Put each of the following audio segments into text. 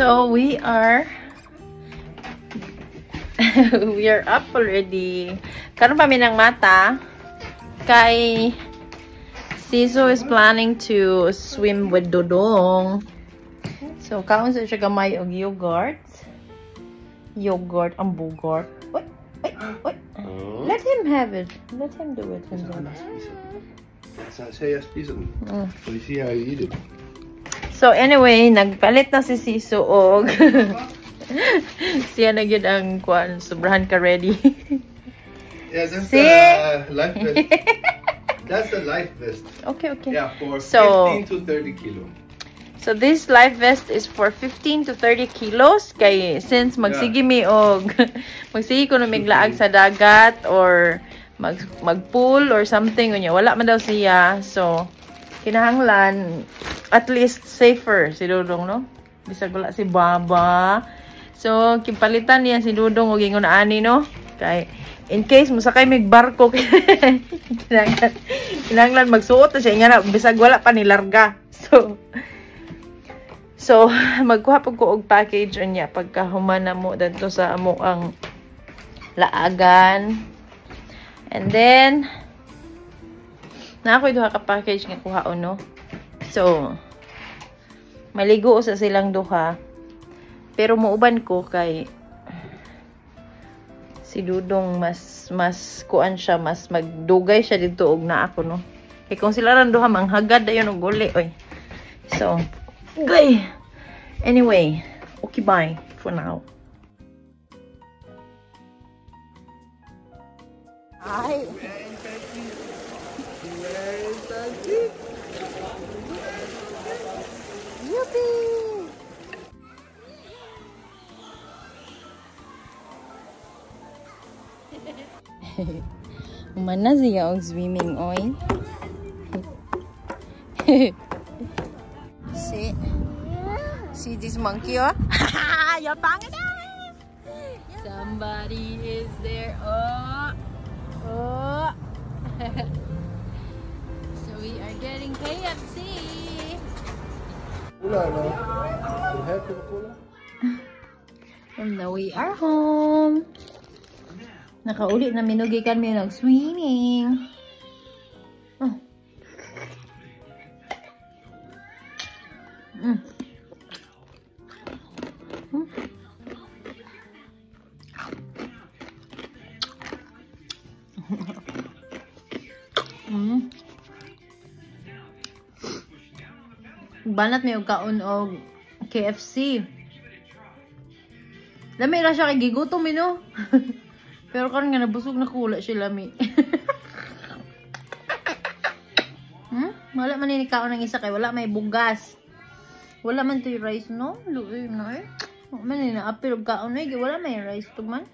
So we are we are up already. Karon pa minang mata kay Siso is planning to swim with Dodong. So kaon sa siya gamay og yogurt. Yogurt ang bugort. Wait, wait, wait. Let him have it. Let him do it himself. Say yes, please. We see how you eat it. So anyway, nagpalit na si Siso og siya na gyud ang kuan, sobrahan ka ready. Yeah, that's the life vest. That's the life vest. Okay, okay. Yeah, for So, 15 to 30 kilo. So this life vest is for 15 to 30 kilos kay since magsige mi og magsige ko na miglaag sa dagat or mag-pool or something unya wala man daw siya, so kinahanglan at least safer si Dodong, no? Bisag wala si Baba. So kipalitan niya si Dodong og ingon ani, no? Kay in case musakay mig barko kinahanglan magsuot na siya nga na bisag wala pa ni larga. So magkuha pag ko og package unya pagka humana mo dadto sa amo ang laagan. And then na ako duha ka package nga kuhaon, no? So maligo sa silang duha. Pero muuban ko kay si Dudong mas kuan siya, mas magdugay siya dito og na ako, no? Kay kung sila ran duha manghagad dayon og uli, oy. So, gay. Anyway, okay, bye for now. Hi. Yuppie. Mana siya og swimming, oy. See this monkey, oh? You're banging it! Somebody is there. Oh! Oh! So we are getting KFC. And now we are home. Nakauli na minugi kami nag-swimming. Oh. Banat may og kaon og KFC. Lami ra siya kay gigutom, no? Pero karon nga nabusog na ko, wala siya lami. Wala man ni kaon ng isa kay wala may bugas. Wala man toy rice, no? Luoy na eh. Wala man ni na apil og kaon eh, wala may rice to man.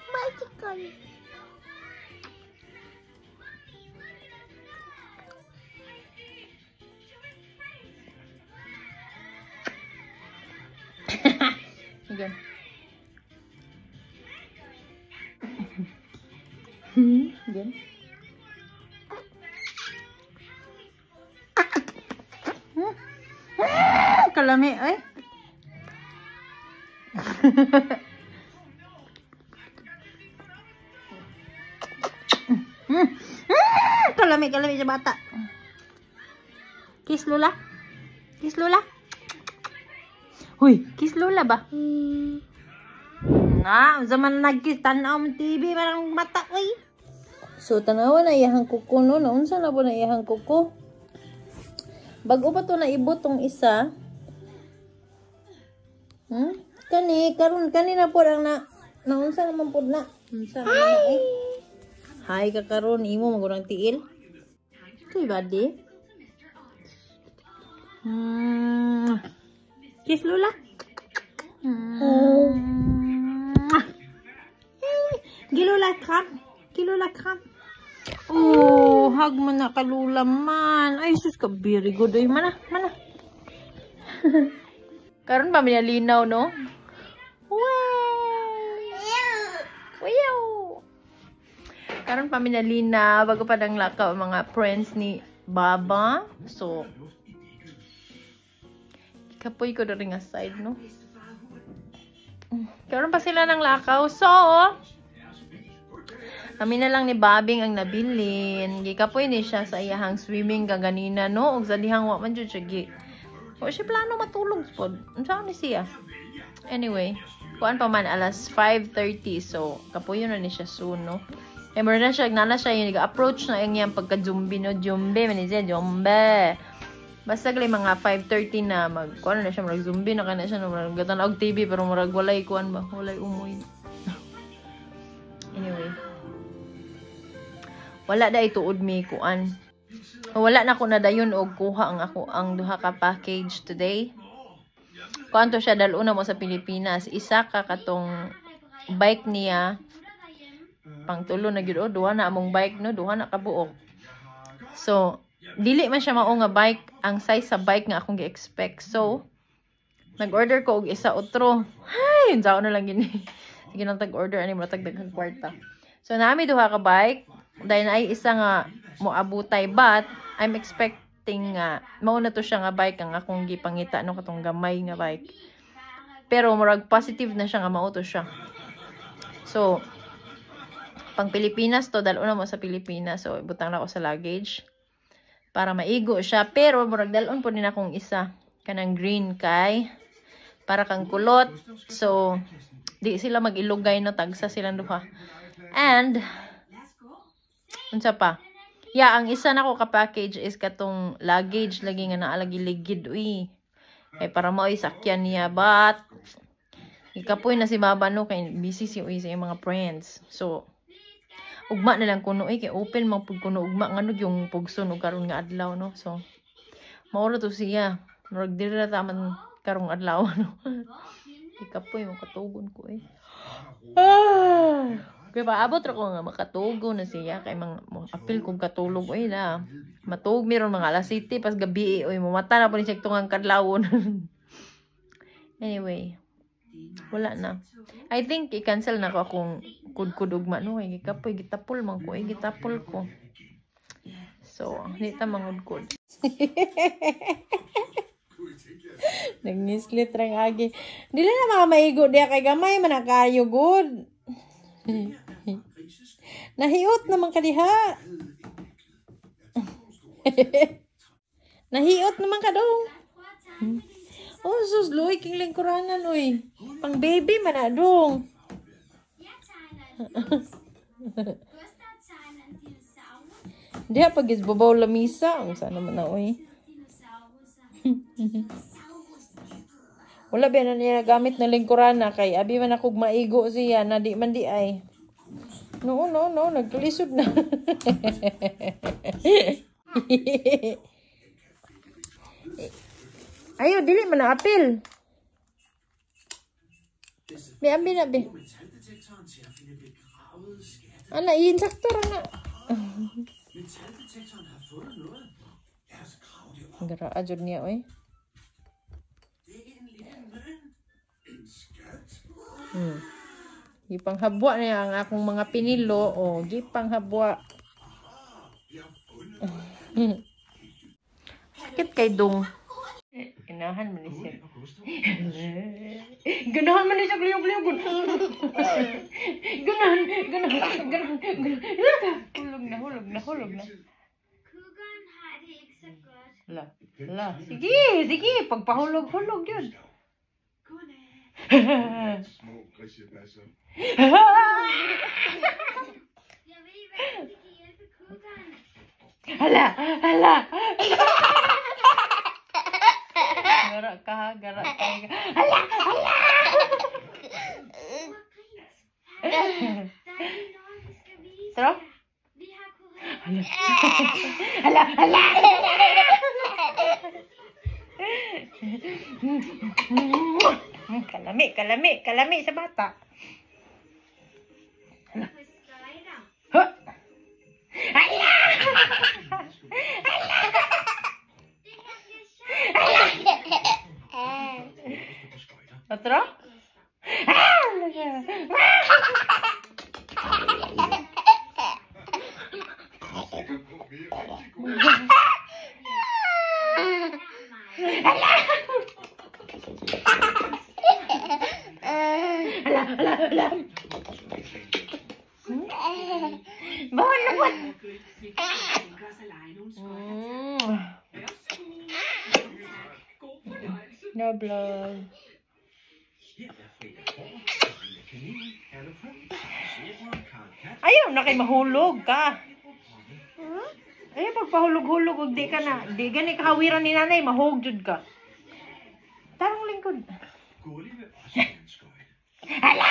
Bicycle. Again. Again. Kalami, ay. Kalami sa bata. Kiss Lola. Kiss Lola. Huy, kiss Lola ba? Na, zaman nag-kiss tanaw mo TV marang mata, uy. So tanawa na iyahang kuko, no? Naunsa na po na iyahang kuko? Bago pa to na ibot tong isa. Karon kanina po lang naunsa naman po na. Unsa na eh. Hi ka karon imo magurang tiil. Ito badi. Kiss Lola. Gilula kram. Gilula kram. Oh, hug mo na kalula man. Ay, sus ka, very good. Ay, mana. Karon pa minalinaw, no? Wow! Karon pa minalinaw bago pa dang lakaw mga friends ni Baba. So, kapoy ko rin nga side, no? Karon pa sila ng lakaw. So, kami na lang ni Babing ang nabilin. Gikapoy ni siya sa iyahang swimming kaganina, no? Og sa dihang wa man jud siya gi. O siya plano matulog pod. Unsa ni siya? Anyway, kuan pa man alas 5:30. So, kapoy na ni siya soon, no? Eh, mura na siya, nana siya yung nag-approach na yung pagka-zombie, no? Zombie, manizya, zombie. Basta gali mga 5:30 na kuan na siya, marag zombie na kana siya, no? Marag gatanawag TV, pero marag walay, kuan ba? Walay umoy. Anyway. Wala da ituod mi kuan. Wala na ko na dayon og kuha ang duha ka package today. Kuan to siya daluna mo sa Pilipinas. Isa ka katong bike niya. Pangtulo na gyud duha na among bike, no, duha na ka buok. So, dili man siya mao nga bike, ang size sa bike nga akong gi-expect. So, nag-order ko og isa otro. Hay, unsaon na lang gini. Sige nang tag-order ani mo tagdaghang kwarta. So, nami duha ka bike. Dahil ay isa nga moabutay, but I'm expecting nga mauna to siya nga bike ang akong gipangita, no, katong gamay nga bike. Pero murag positive na siya nga mao to siya. So, pang Pilipinas to, dalon mo sa Pilipinas. So, butang na ako sa luggage para maigo siya. Pero murag dalon po din akong isa kanang green kay para kang kulot. So, di sila mag-ilugay, no, tagsa silang duha. And unsa pa? Yeah, ang isa na ko ka-package is katong luggage lagi nga naalagi ligid uy. Eh para mo sakyan niya, but ikapoy na si Baba, no, kay busy si uy sa mga friends. So ugma na lang kuno kay open man pud kuno ugma ngano yung pugson og karon nga adlaw, no. So mauro to siya. Murag diri ra taman karong adlaw, no. Ikapoy mo katugon ko eh. Kaya paabot ra ko nga makatugo na siya kay mga apil kong katulog oy na matug meron mga alas 7 pas gabi oy mamata na po ni siya tungang kadlawon. Anyway, wala na. I think i-cancel na ko akong kudkud ugma, no, ay gikapoy gitapol man ko, ay gitapol ko. So, hindi ta mangudkod. Nagnislit rang agi. Dili na mga maigo diya kay gamay man kayo good. Nahiot naman ka diha. Nahiot naman ka daw. Oh, sus, loy, king lingkuranan, oy. Pang baby man na dong. Diha pag isbabaw lamisa. Ang sana man na, oy. Wala ba na niya gamit na lingkurana kay abi man akog maigo siya na di man di ay. No, nagtulisod na. Ayo, dili man na apil. May ambi na be. Ana, insakto ra na. Gara ajud niya oy. Gipanghabwa niya ang akong mga pinilo. O, gipanghabwa. Sakit kay dong. Ganahan man siya. Ganahan man siya. Gliyog-gliyog. Ganahan. Hulog na. La. Sige. Pagpahulog yun. Smoke als je besser. Hala. Gara ka. Hala. Sarap? Hala. Kalami sa bata. Otro? Hala. Bawal na po. No vlog. Ayaw na kay mahulog ka. Ayaw pagpahulog-hulog ug di ka na. Di gani kahawiran ni nanay mahog jud ka. Tarong lingkod. Hala.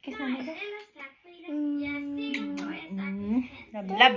Kiss na nila. Lab.